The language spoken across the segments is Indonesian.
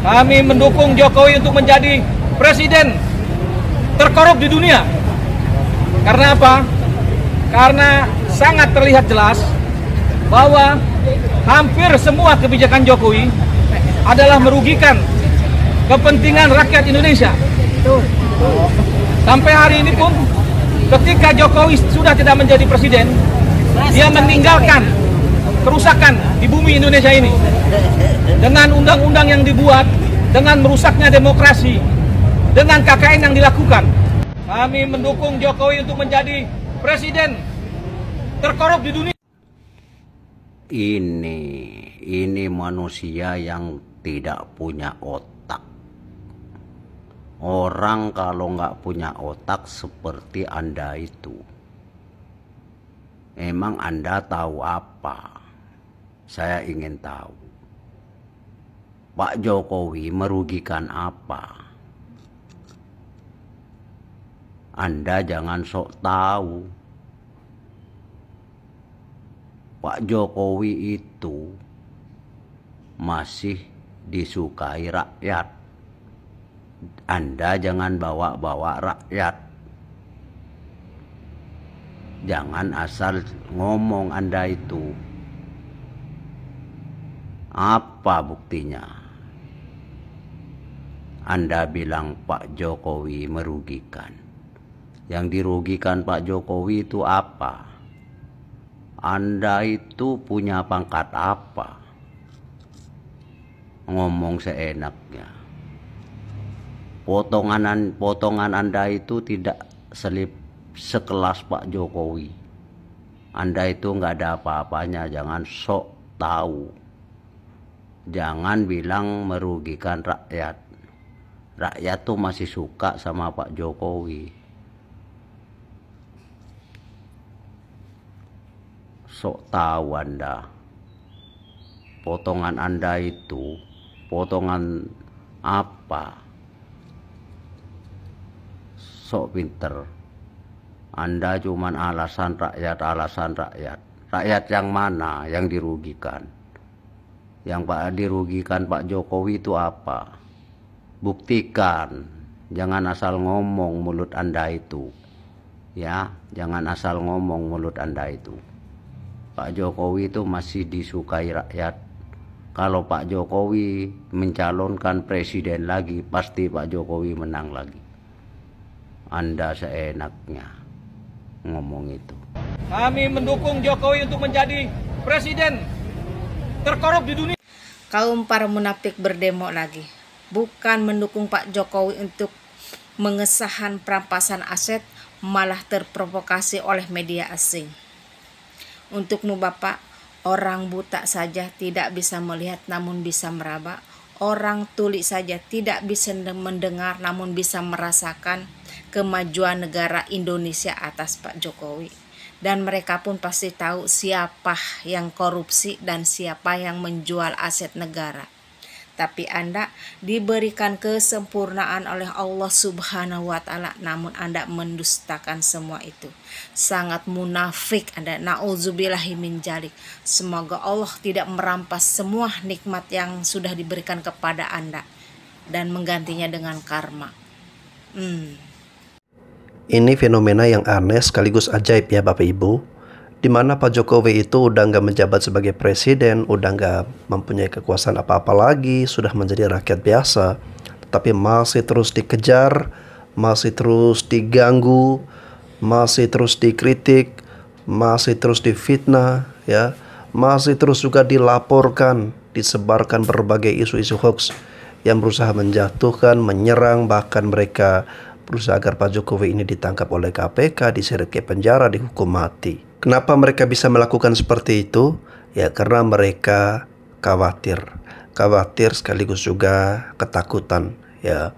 Kami mendukung Jokowi untuk menjadi presiden terkorup di dunia. Karena apa? Karena sangat terlihat jelas bahwa hampir semua kebijakan Jokowi adalah merugikan kepentingan rakyat Indonesia. Sampai hari ini pun, ketika Jokowi sudah tidak menjadi presiden, dia meninggalkan kerusakan di bumi Indonesia ini. Dengan undang-undang yang dibuat, dengan merusaknya demokrasi, dengan KKN yang dilakukan. Kami mendukung Jokowi untuk menjadi presiden terkorup di dunia. Ini manusia yang tidak punya otak. Orang kalau nggak punya otak seperti Anda itu, emang Anda tahu apa? Saya ingin tahu. Pak Jokowi merugikan apa? Anda jangan sok tahu. Pak Jokowi itu masih disukai rakyat. Anda jangan bawa-bawa rakyat. Jangan asal ngomong Anda itu. Apa buktinya? Anda bilang Pak Jokowi merugikan. Yang dirugikan Pak Jokowi itu apa? Anda itu punya pangkat apa? Ngomong seenaknya. Potongan Anda itu tidak sekelas Pak Jokowi. Anda itu nggak ada apa-apanya, jangan sok tahu. Jangan bilang merugikan rakyat. Rakyat tuh masih suka sama Pak Jokowi. Sok tahu Anda. Potongan Anda itu, potongan apa? Sok pinter. Anda cuman alasan rakyat, alasan rakyat. Rakyat yang mana yang dirugikan? Yang dirugikan Pak Jokowi itu apa? Buktikan. Jangan asal ngomong mulut Anda itu. Ya, jangan asal ngomong mulut Anda itu. Pak Jokowi itu masih disukai rakyat. Kalau Pak Jokowi mencalonkan presiden lagi, pasti Pak Jokowi menang lagi. Anda seenaknya ngomong itu. Kami mendukung Jokowi untuk menjadi presiden terkorup di dunia. Kaum para munafik berdemo lagi. Bukan mendukung Pak Jokowi untuk mengesahkan perampasan aset, malah terprovokasi oleh media asing. Untukmu Bapak, orang buta saja tidak bisa melihat namun bisa meraba. Orang tuli saja tidak bisa mendengar namun bisa merasakan kemajuan negara Indonesia atas Pak Jokowi. Dan mereka pun pasti tahu siapa yang korupsi dan siapa yang menjual aset negara. Tapi Anda diberikan kesempurnaan oleh Allah Subhanahu wa Ta'ala, namun Anda mendustakan semua itu. Sangat munafik Anda. Nauzubillahi min dzalik. Semoga Allah tidak merampas semua nikmat yang sudah diberikan kepada Anda dan menggantinya dengan karma. Ini fenomena yang aneh sekaligus ajaib ya Bapak Ibu. Dimana Pak Jokowi itu udah nggak menjabat sebagai presiden, udah nggak mempunyai kekuasaan apa-apa lagi, sudah menjadi rakyat biasa, tapi masih terus dikejar, masih terus diganggu, masih terus dikritik, masih terus difitnah, ya, masih terus juga dilaporkan, disebarkan berbagai isu-isu hoax yang berusaha menjatuhkan, menyerang, bahkan mereka berusaha agar Pak Jokowi ini ditangkap oleh KPK, diseret ke penjara, dihukum mati. Kenapa mereka bisa melakukan seperti itu? Ya karena mereka khawatir sekaligus juga ketakutan. Ya,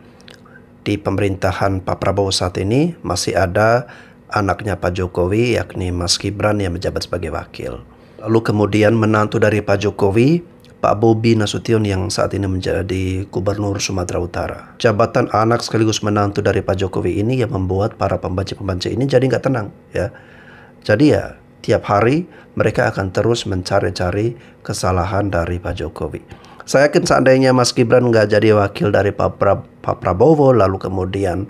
di pemerintahan Pak Prabowo saat ini masih ada anaknya Pak Jokowi, yakni Mas Gibran yang menjabat sebagai wakil. Lalu kemudian menantu dari Pak Jokowi, Pak Bobi Nasution yang saat ini menjadi Gubernur Sumatera Utara. Jabatan anak sekaligus menantu dari Pak Jokowi ini yang membuat para pembenci-pembenci ini jadi nggak tenang, ya. Jadi ya tiap hari mereka akan terus mencari-cari kesalahan dari Pak Jokowi. Saya yakin seandainya Mas Gibran nggak jadi wakil dari Pak Prabowo, lalu kemudian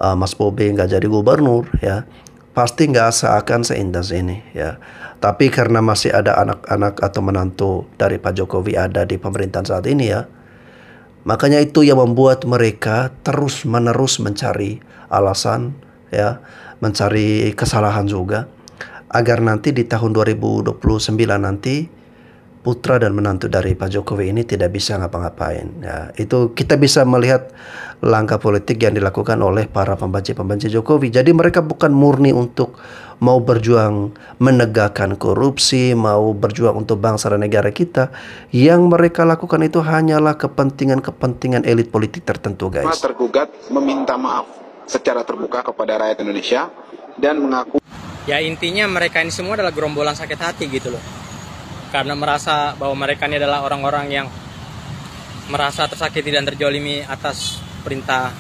Mas Bobi nggak jadi gubernur, ya pasti nggak seakan seintens ini, ya. Tapi karena masih ada anak-anak atau menantu dari Pak Jokowi ada di pemerintahan saat ini, ya, makanya itu yang membuat mereka terus-menerus mencari alasan, ya, mencari kesalahan juga, agar nanti di tahun 2029 nanti putra dan menantu dari Pak Jokowi ini tidak bisa ngapa-ngapain. Ya, itu kita bisa melihat langkah politik yang dilakukan oleh para pembenci-pembenci Jokowi. Jadi mereka bukan murni untuk mau berjuang menegakkan korupsi, mau berjuang untuk bangsa dan negara kita. Yang mereka lakukan itu hanyalah kepentingan-kepentingan elit politik tertentu, guys. Tergugat meminta maaf secara terbuka kepada rakyat Indonesia dan mengaku. Ya intinya mereka ini semua adalah gerombolan sakit hati gitu loh. Karena merasa bahwa mereka ini adalah orang-orang yang merasa tersakiti dan terjolimi atas perintah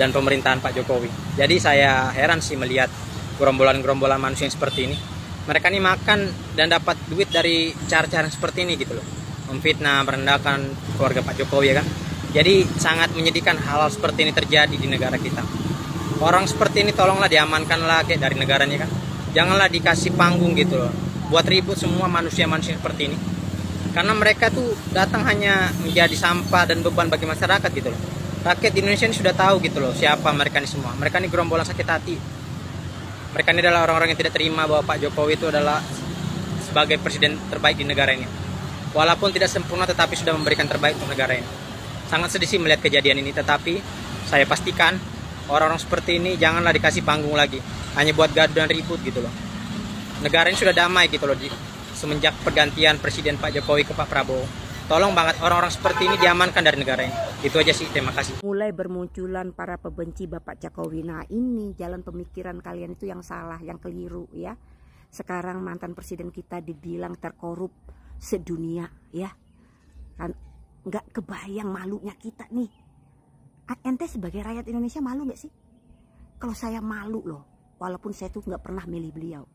dan pemerintahan Pak Jokowi. Jadi saya heran sih melihat gerombolan-gerombolan manusia yang seperti ini. Mereka ini makan dan dapat duit dari cara-cara seperti ini gitu loh. Memfitnah, merendahkan keluarga Pak Jokowi, ya kan. Jadi sangat menyedihkan hal-hal seperti ini terjadi di negara kita. Orang seperti ini tolonglah diamankanlah kayak dari negaranya kan. Janganlah dikasih panggung gitu loh. Buat ribut semua manusia-manusia seperti ini. Karena mereka tuh datang hanya menjadi sampah dan beban bagi masyarakat gitu loh. Rakyat di Indonesia ini sudah tahu gitu loh siapa mereka ini semua. Mereka ini gerombolan sakit hati. Mereka ini adalah orang-orang yang tidak terima bahwa Pak Jokowi itu adalah sebagai presiden terbaik di negara ini. Walaupun tidak sempurna tetapi sudah memberikan terbaik untuk negara ini. Sangat sedih sih melihat kejadian ini, tetapi saya pastikan orang-orang seperti ini janganlah dikasih panggung lagi. Hanya buat gaduh dan ribut gitu loh. Negara ini sudah damai gitu loh semenjak pergantian Presiden Pak Jokowi ke Pak Prabowo. Tolong banget orang-orang seperti ini diamankan dari negara ini. Itu aja sih, terima kasih. Mulai bermunculan para pembenci Bapak Jokowi. Nah ini jalan pemikiran kalian itu yang salah, yang keliru ya. Sekarang mantan presiden kita dibilang terkorup sedunia ya. Kan nggak kebayang malunya kita nih. Ente sebagai rakyat Indonesia malu nggak sih? Kalau saya malu loh, walaupun saya tuh nggak pernah milih beliau.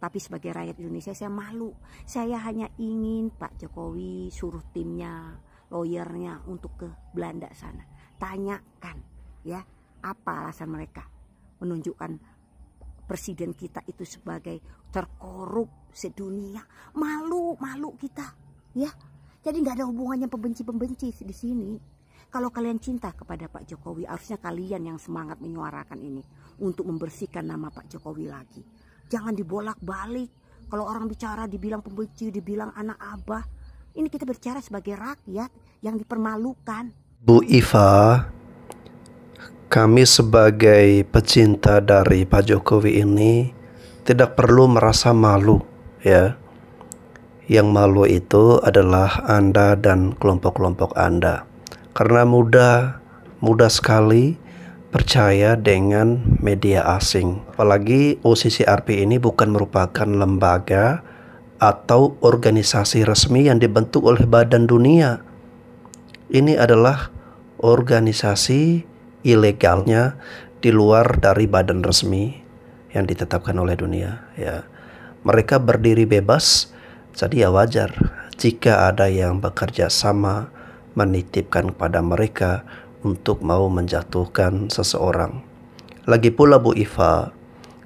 Tapi sebagai rakyat Indonesia saya malu. Saya hanya ingin Pak Jokowi suruh timnya, lawyernya untuk ke Belanda sana. Tanyakan ya, apa alasan mereka menunjukkan presiden kita itu sebagai terkorup sedunia. Malu kita ya. Jadi nggak ada hubungannya pembenci-pembenci di sini. Kalau kalian cinta kepada Pak Jokowi, harusnya kalian yang semangat menyuarakan ini untuk membersihkan nama Pak Jokowi lagi. Jangan dibolak-balik. Kalau orang bicara dibilang pembenci, dibilang anak abah. Ini kita bicara sebagai rakyat yang dipermalukan. Bu Iva, kami sebagai pecinta dari Pak Jokowi ini tidak perlu merasa malu ya. Yang malu itu adalah Anda dan kelompok-kelompok Anda. Karena mudah sekali percaya dengan media asing. Apalagi OCCRP ini bukan merupakan lembaga atau organisasi resmi yang dibentuk oleh Badan Dunia. Ini adalah organisasi ilegalnya di luar dari badan resmi yang ditetapkan oleh dunia. Ya, mereka berdiri bebas, jadi ya wajar jika ada yang bekerja sama menitipkan kepada mereka untuk mau menjatuhkan seseorang. Lagi pula Bu Iva,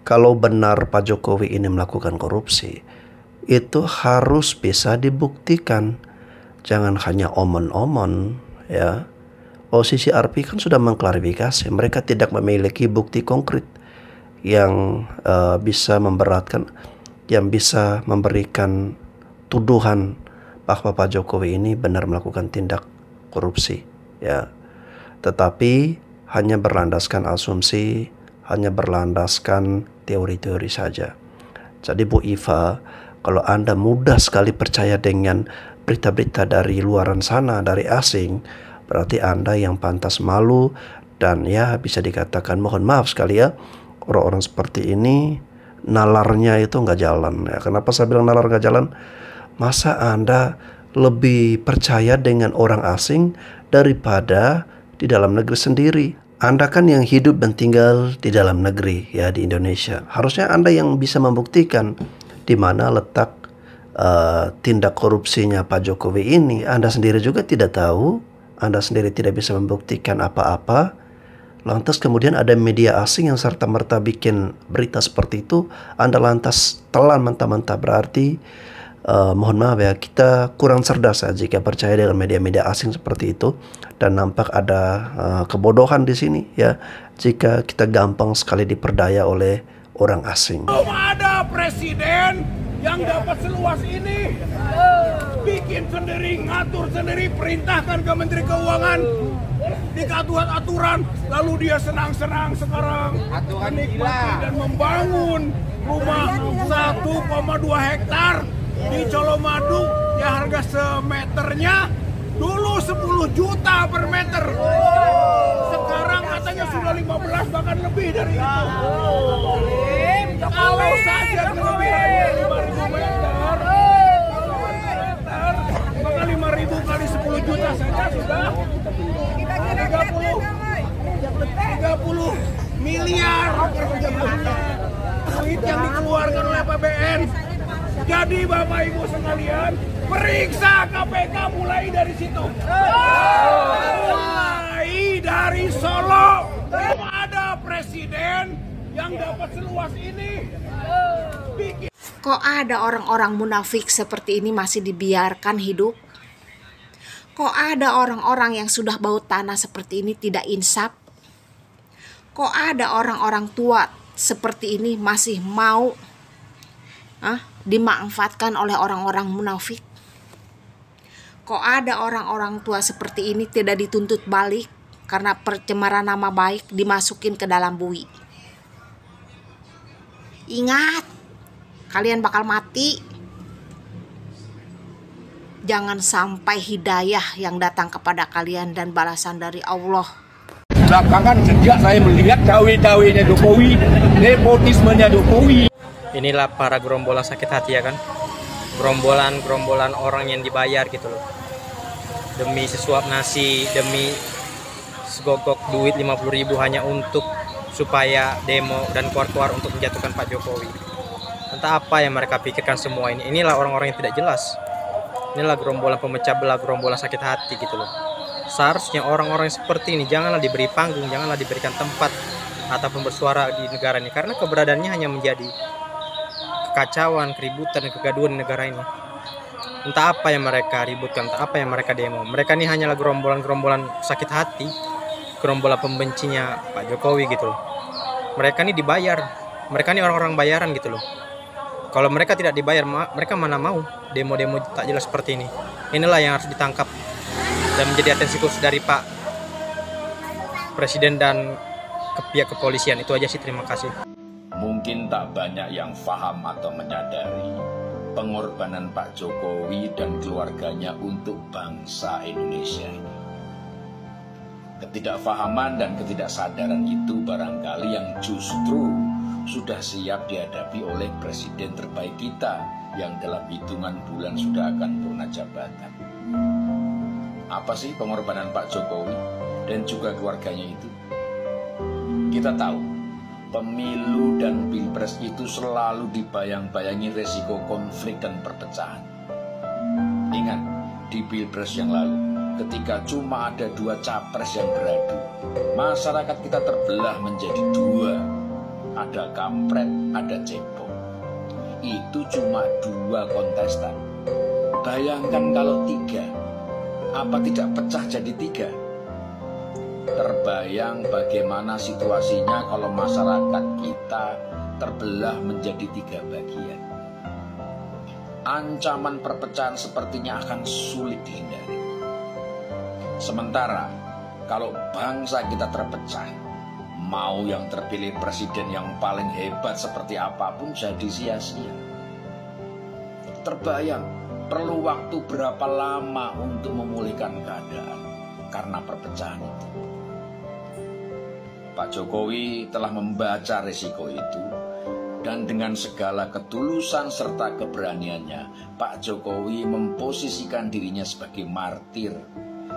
kalau benar Pak Jokowi ini melakukan korupsi, itu harus bisa dibuktikan. Jangan hanya omon-omon ya. OCCRP kan sudah mengklarifikasi, mereka tidak memiliki bukti konkret yang bisa memberatkan, yang bisa memberikan tuduhan bahwa Pak Jokowi ini benar melakukan tindak korupsi ya. Tetapi hanya berlandaskan asumsi, hanya berlandaskan teori-teori saja. Jadi Bu Iva, kalau Anda mudah sekali percaya dengan berita-berita dari luaran sana, dari asing, berarti Anda yang pantas malu. Dan ya bisa dikatakan, mohon maaf sekali ya, orang-orang seperti ini nalarnya itu nggak jalan ya. Kenapa saya bilang nalar nggak jalan? Masa Anda lebih percaya dengan orang asing daripada di dalam negeri sendiri? Anda kan yang hidup dan tinggal di dalam negeri ya, di Indonesia. Harusnya Anda yang bisa membuktikan di mana letak tindak korupsinya Pak Jokowi ini, Anda sendiri juga tidak tahu, Anda sendiri tidak bisa membuktikan apa-apa, lantas kemudian ada media asing yang serta-merta bikin berita seperti itu, Anda lantas telan mentah-mentah, berarti mohon maaf ya, kita kurang cerdas ya jika percaya dengan media-media asing seperti itu, dan nampak ada kebodohan di sini ya jika kita gampang sekali diperdaya oleh orang asing. Belum ada presiden yang dapat seluas ini, bikin sendiri, ngatur sendiri, perintahkan ke Menteri Keuangan, dikatuan aturan, lalu dia senang-senang sekarang menikmati dan membangun rumah 1,2 hektar di Colomadu yang harga semeternya dulu 10 juta per meter. Sekarang katanya sudah 15 bahkan lebih dari itu. Kalau saja kelebihannya 5.000 meter, maka 5.000 kali 10 juta saja sudah 30 miliar duit yang dikeluarkan oleh APBN. Jadi Bapak Ibu sekalian, periksa KPK mulai dari situ. Mulai dari Solo. Belum ada presiden yang dapat seluas ini. Kok ada orang-orang munafik seperti ini masih dibiarkan hidup? Kok ada orang-orang yang sudah bau tanah seperti ini tidak insaf? Kok ada orang-orang tua seperti ini masih mau dimanfaatkan oleh orang-orang munafik? Kok ada orang-orang tua seperti ini tidak dituntut balik karena pencemaran nama baik dimasukin ke dalam bui? Ingat, kalian bakal mati. Jangan sampai hidayah yang datang kepada kalian dan balasan dari Allah. Belakangan sejak saya melihat cawe-cawenya Jokowi, nepotismenya Jokowi. Inilah para gerombolan sakit hati ya kan, gerombolan orang yang dibayar gitu loh, demi sesuap nasi, demi segogok duit 50.000 hanya untuk supaya demo dan keluar-keluar untuk menjatuhkan Pak Jokowi. Entah apa yang mereka pikirkan semua ini. Inilah orang-orang yang tidak jelas. Inilah gerombolan pemecah belah, gerombolan sakit hati gitu loh. Seharusnya orang-orang seperti ini janganlah diberi panggung, janganlah diberikan tempat ataupun bersuara di negara ini, karena keberadaannya hanya menjadi kekacauan, keributan, dan kegaduhan di negara ini. Entah apa yang mereka ributkan, entah apa yang mereka demo. Mereka ini hanyalah gerombolan-gerombolan sakit hati, gerombolan pembencinya Pak Jokowi gitu loh. Mereka ini dibayar, mereka ini orang-orang bayaran gitu loh. Kalau mereka tidak dibayar, mereka mana mau demo-demo tak jelas seperti ini. Inilah yang harus ditangkap dan menjadi atensi khusus dari Pak Presiden dan pihak kepolisian. Itu aja sih, terima kasih. Mungkin tak banyak yang paham atau menyadari pengorbanan Pak Jokowi dan keluarganya untuk bangsa Indonesia ini. Ketidakfahaman dan ketidaksadaran itu barangkali yang justru sudah siap dihadapi oleh presiden terbaik kita yang dalam hitungan bulan sudah akan purna jabatan. Apa sih pengorbanan Pak Jokowi dan juga keluarganya itu? Kita tahu, pemilu dan pilpres itu selalu dibayang-bayangi resiko konflik dan perpecahan. Ingat, di pilpres yang lalu, ketika cuma ada 2 capres yang beradu, masyarakat kita terbelah menjadi 2. Ada kampret, ada cebong. Itu cuma 2 kontestan. Bayangkan kalau 3, apa tidak pecah jadi 3? Terbayang bagaimana situasinya kalau masyarakat kita terbelah menjadi 3 bagian. Ancaman perpecahan sepertinya akan sulit dihindari. Sementara kalau bangsa kita terpecah, mau yang terpilih presiden yang paling hebat seperti apapun jadi sia-sia. Terbayang perlu waktu berapa lama untuk memulihkan keadaan karena perpecahan itu. Pak Jokowi telah membaca risiko itu, dan dengan segala ketulusan serta keberaniannya, Pak Jokowi memposisikan dirinya sebagai martir,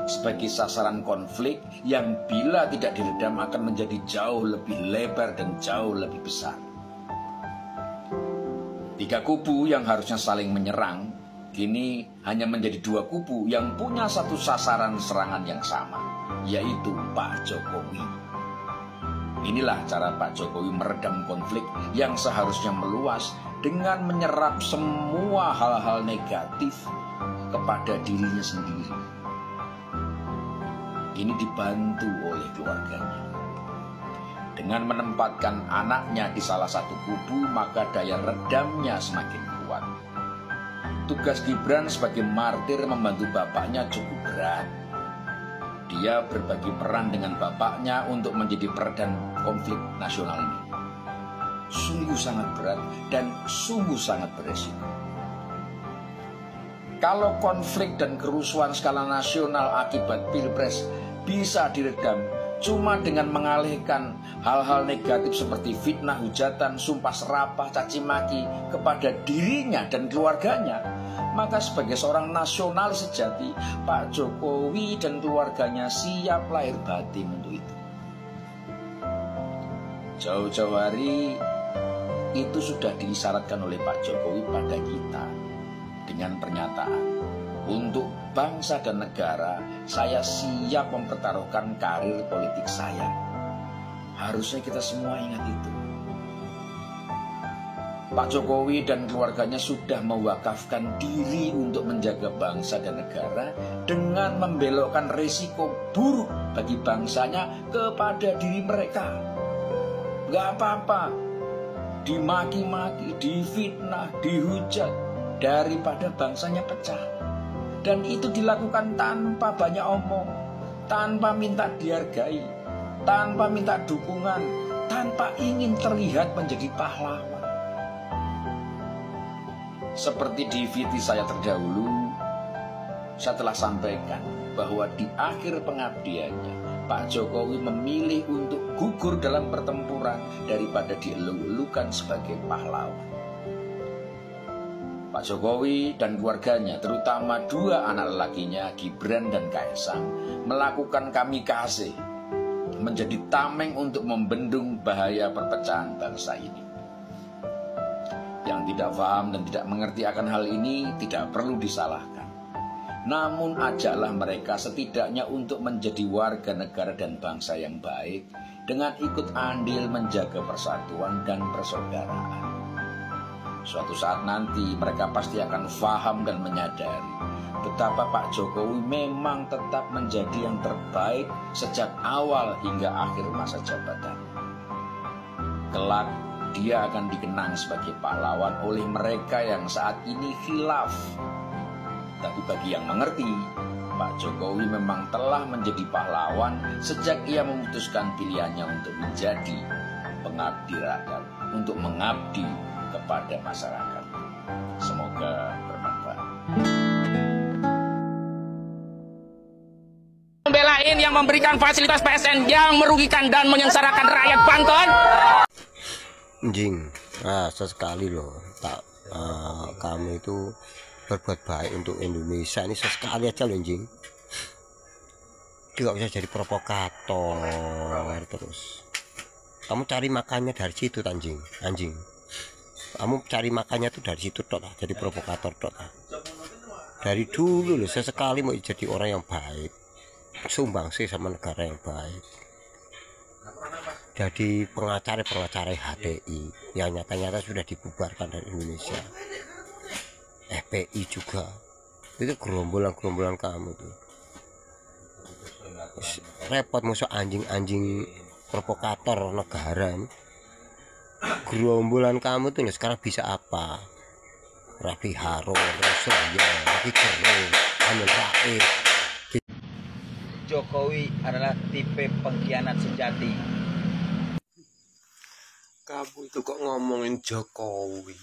sebagai sasaran konflik yang bila tidak diredam akan menjadi jauh lebih lebar dan jauh lebih besar. Tiga kubu yang harusnya saling menyerang, kini hanya menjadi dua kubu yang punya satu sasaran serangan yang sama, yaitu Pak Jokowi. Inilah cara Pak Jokowi meredam konflik yang seharusnya meluas dengan menyerap semua hal-hal negatif kepada dirinya sendiri. Ini dibantu oleh keluarganya. Dengan menempatkan anaknya di salah satu kubu, maka daya redamnya semakin kuat. Tugas Gibran sebagai martir membantu bapaknya cukup berat. Dia berbagi peran dengan bapaknya untuk menjadi peredam konflik nasional ini. Sungguh sangat berat dan sungguh sangat beresiko. Kalau konflik dan kerusuhan skala nasional akibat Pilpres bisa diredam cuma dengan mengalihkan hal-hal negatif seperti fitnah, hujatan, sumpah serapah, caci maki kepada dirinya dan keluarganya, maka sebagai seorang nasionalis sejati, Pak Jokowi dan keluarganya siap lahir batin untuk itu. Jauh-jauh hari itu sudah diisyaratkan oleh Pak Jokowi pada kita dengan pernyataan, untuk bangsa dan negara, saya siap mempertaruhkan karir politik saya. Harusnya kita semua ingat itu. Pak Jokowi dan keluarganya sudah mewakafkan diri untuk menjaga bangsa dan negara dengan membelokkan risiko buruk bagi bangsanya kepada diri mereka. Gak apa-apa dimaki-maki, difitnah, dihujat daripada bangsanya pecah. Dan itu dilakukan tanpa banyak omong, tanpa minta dihargai, tanpa minta dukungan, tanpa ingin terlihat menjadi pahlawan. Seperti di VT saya terdahulu, saya telah sampaikan bahwa di akhir pengabdiannya, Pak Jokowi memilih untuk gugur dalam pertempuran daripada dielung-elungkan sebagai pahlawan. Pak Jokowi dan keluarganya, terutama dua anak lelakinya, Gibran dan Kaisang, melakukan kamikaze, menjadi tameng untuk membendung bahaya perpecahan bangsa ini. Yang tidak paham dan tidak mengerti akan hal ini tidak perlu disalahkan. Namun ajaklah mereka setidaknya untuk menjadi warga negara dan bangsa yang baik dengan ikut andil menjaga persatuan dan persaudaraan. Suatu saat nanti mereka pasti akan paham dan menyadari betapa Pak Jokowi memang tetap menjadi yang terbaik sejak awal hingga akhir masa jabatan. Kelak dia akan dikenang sebagai pahlawan oleh mereka yang saat ini khilaf. Tapi bagi yang mengerti, Pak Jokowi memang telah menjadi pahlawan sejak ia memutuskan pilihannya untuk menjadi pengabdi rakyat, untuk mengabdi kepada masyarakat. Semoga bermanfaat. Membelain yang memberikan fasilitas PSN yang merugikan dan menyengsarakan rakyat Banten. Anjing, sesekali loh, kamu itu berbuat baik untuk Indonesia ini sesekali aja loh, anjing. Tidak bisa jadi provokator terus. Kamu cari makannya dari situ, anjing. Kamu cari makannya tuh dari situ toh, jadi provokator toh. Dari dulu loh, sesekali mau jadi orang yang baik, sumbang sih sama negara yang baik. Jadi pengacara HTI yang nyata-nyata sudah dibubarkan dari Indonesia. FPI juga, itu gerombolan kamu tuh. Repot musuh anjing provokator negara ini. Gerombolan kamu tuh sekarang bisa apa? Rafi Haro, Rosoya, Rafi Kero, Amin Rais. Jokowi adalah tipe pengkhianat sejati. Kamu itu kok ngomongin Jokowi?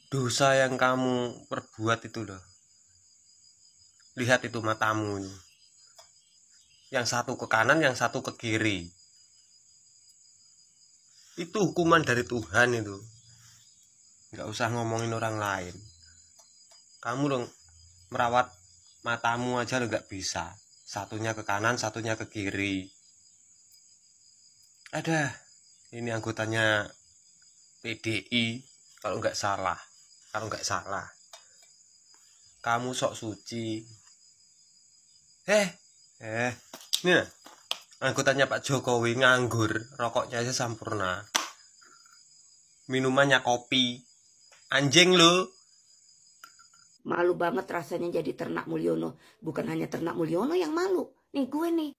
Dosa yang kamu perbuat itu loh. Lihat itu matamu ini. Yang satu ke kanan, yang satu ke kiri. Itu hukuman dari Tuhan itu. Nggak usah ngomongin orang lain. Kamu dong merawat matamu aja lo nggak bisa. Satunya ke kanan, satunya ke kiri. Ada ini anggotanya PDI kalau nggak salah. Kamu sok suci. Ini nah, anggotanya Pak Jokowi nganggur, rokoknya aja Sampurna, minumannya kopi, anjing lu. Malu banget rasanya jadi ternak Mulyono. Bukan hanya ternak Mulyono yang malu, nih gue nih.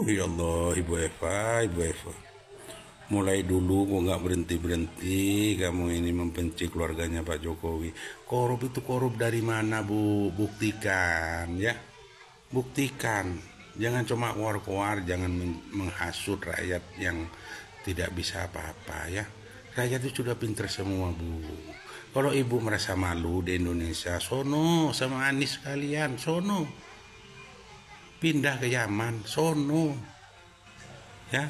Ya Allah, Ibu Eva. Mulai dulu kok nggak berhenti kamu ini membenci keluarganya Pak Jokowi. Korup itu korup dari mana, Bu? Buktikan ya. Buktikan. Jangan cuma war-war, jangan menghasut rakyat yang tidak bisa apa-apa ya. Rakyat itu sudah pinter semua, Bu. Kalau Ibu merasa malu di Indonesia, sono sama Anies kalian, sono. Pindah ke Yaman, sono. Ya.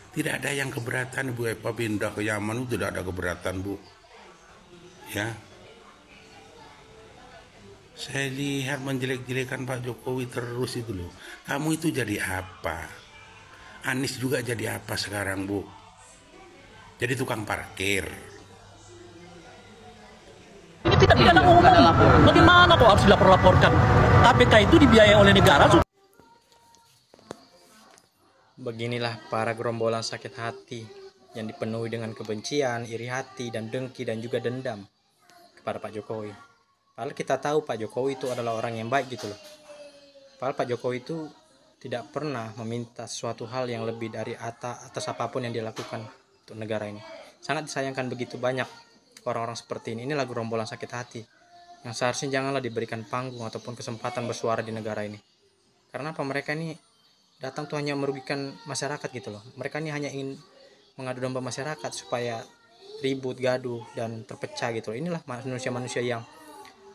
Tidak ada yang keberatan, Bu Eva pindah ke Yaman itu tidak ada keberatan, Bu. Ya. Saya lihat menjelek-jelekan Pak Jokowi terus itu loh. Kamu itu jadi apa? Anies juga jadi apa sekarang, Bu? Jadi tukang parkir. Ini tidak pidana umum. Bagaimana kok harus dilapor-laporkan? KPK itu dibiayai oleh negara. Beginilah para gerombolan sakit hati yang dipenuhi dengan kebencian, iri hati, dan dengki dan juga dendam kepada Pak Jokowi. Padahal kita tahu Pak Jokowi itu adalah orang yang baik gitu loh. Padahal Pak Jokowi itu tidak pernah meminta sesuatu hal yang lebih dari atas apapun yang dia lakukan untuk negara ini. Sangat disayangkan begitu banyak orang-orang seperti ini. Inilah gerombolan sakit hati yang seharusnya janganlah diberikan panggung ataupun kesempatan bersuara di negara ini. Karena apa, mereka ini datang tuh hanya merugikan masyarakat gitu loh. Mereka ini hanya ingin mengadu domba masyarakat supaya ribut, gaduh, dan terpecah gitu loh. Inilah manusia-manusia yang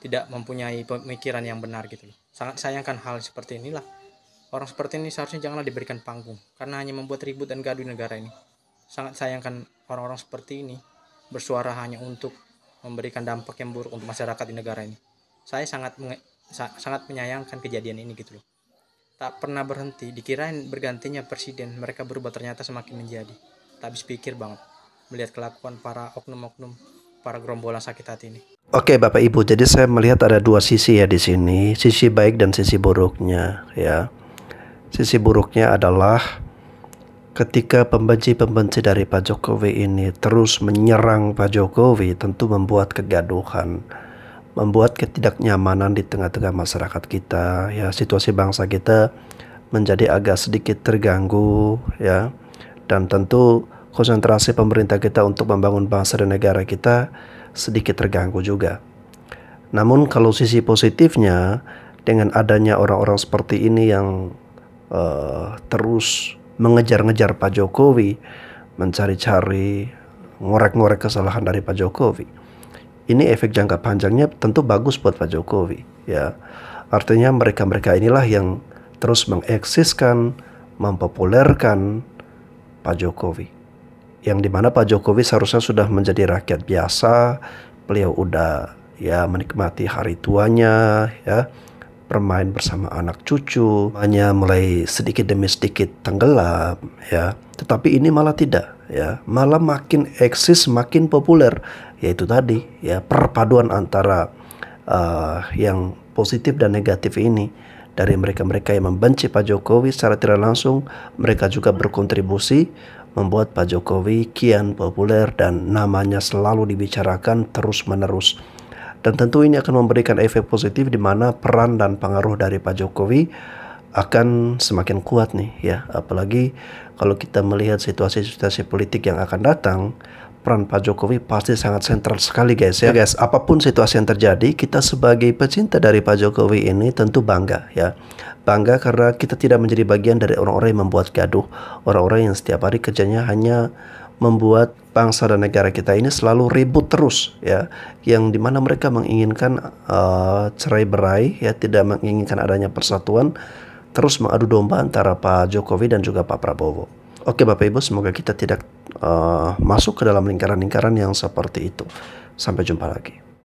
tidak mempunyai pemikiran yang benar gitu loh. Sangat sayangkan hal seperti inilah. Orang seperti ini seharusnya janganlah diberikan panggung karena hanya membuat ribut dan gaduh di negara ini. Sangat sayangkan orang-orang seperti ini bersuara hanya untuk memberikan dampak yang buruk untuk masyarakat di negara ini. Saya sangat menyayangkan kejadian ini gitu loh. Tak pernah berhenti, dikirain bergantinya presiden, mereka berubah, ternyata semakin menjadi. Tak habis pikir banget melihat kelakuan para oknum-oknum, para gerombolan sakit hati ini. Oke Bapak Ibu, jadi saya melihat ada dua sisi ya di sini, sisi baik dan sisi buruknya ya. Sisi buruknya adalah ketika pembenci-pembenci dari Pak Jokowi ini terus menyerang Pak Jokowi, tentu membuat kegaduhan, membuat ketidaknyamanan di tengah-tengah masyarakat kita ya. Situasi bangsa kita menjadi agak sedikit terganggu ya, dan tentu konsentrasi pemerintah kita untuk membangun bangsa dan negara kita sedikit terganggu juga. Namun kalau sisi positifnya, dengan adanya orang-orang seperti ini yang terus mengejar-ngejar Pak Jokowi, mencari-cari, ngorek-ngorek kesalahan dari Pak Jokowi, ini efek jangka panjangnya tentu bagus buat Pak Jokowi ya. Artinya mereka-mereka inilah yang terus mengeksiskan, mempopulerkan Pak Jokowi, yang dimana Pak Jokowi seharusnya sudah menjadi rakyat biasa. Beliau udah ya menikmati hari tuanya ya, bermain bersama anak cucu, hanya mulai sedikit demi sedikit tenggelam ya. Tetapi ini malah tidak ya, malah makin eksis, makin populer, yaitu tadi ya, perpaduan antara yang positif dan negatif ini. Dari mereka-mereka yang membenci Pak Jokowi secara tidak langsung, mereka juga berkontribusi membuat Pak Jokowi kian populer dan namanya selalu dibicarakan terus-menerus. Dan tentu ini akan memberikan efek positif di mana peran dan pengaruh dari Pak Jokowi akan semakin kuat nih ya. Apalagi kalau kita melihat situasi-situasi politik yang akan datang, peran Pak Jokowi pasti sangat sentral sekali guys ya. Guys, apapun situasi yang terjadi, kita sebagai pecinta dari Pak Jokowi ini tentu bangga ya. Bangga karena kita tidak menjadi bagian dari orang-orang yang membuat gaduh, orang-orang yang setiap hari kerjanya hanya membuat bangsa dan negara kita ini selalu ribut terus ya, yang dimana mereka menginginkan cerai-berai ya, tidak menginginkan adanya persatuan, terus mengadu domba antara Pak Jokowi dan juga Pak Prabowo. Oke Bapak Ibu, semoga kita tidak masuk ke dalam lingkaran-lingkaran yang seperti itu. Sampai jumpa lagi.